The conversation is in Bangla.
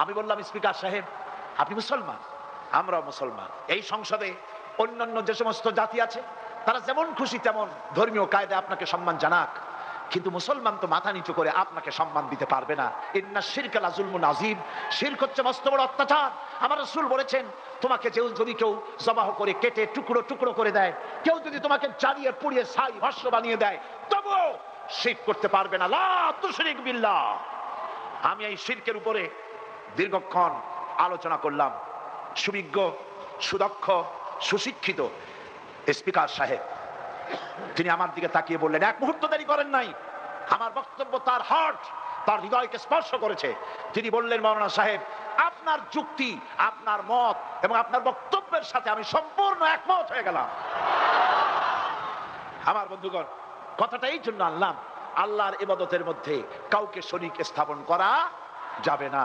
আমি বললাম, স্পিকার সাহেব আপনি মুসলমান, আমরা মুসলমান, এই সংসদে অন্যান্য যে সমস্ত জাতি আছে তারা যেমন খুশি তেমন ধর্মীয় কায়দায় আপনাকে সম্মান জানাক, কিন্তু মুসলমান তো মাথা নিচু করে আপনাকে সম্মান দিতে পারবে না। ইন্না শিরকা লাযুলমুন আযীম, শিরক হচ্ছে মস্ত বড় অত্যাচার। আমার রাসূল বলেছেন, তোমাকে যদি কেউ জবাহ করে কেটে টুকরো টুকরো করে দেয়, কেউ যদি তোমাকে জ্বালিয়ে পুড়িয়ে ছাই ভস্ম বানিয়ে দেয়, তবুও শিরক করতে পারবে না। লা তুশরিক বিল্লাহ। আমি এই শিরকের উপরে দীর্ঘক্ষণ আলোচনা করলাম। সুবিজ্ঞ, সুদক্ষ, সুশিক্ষিত স্পিকার সাহেব তিনি আমার দিকে তাকিয়ে বললেন, এক মুহূর্ত দেরি করেন নাই, আমার বক্তব্য তার হার্ট, তার হৃদয়কে স্পর্শ করেছে। তিনি বললেন, মাওলানা সাহেব আপনার যুক্তি, আপনার মত এবং আপনার বক্তব্যের সাথে আমি সম্পূর্ণ একমত হয়ে গেলাম। আমার বন্ধুগণ, কথাটা এই জন্য আনলাম, আল্লাহর ইবাদতের মধ্যে কাউকে শরীক স্থাপন করা যাবে না।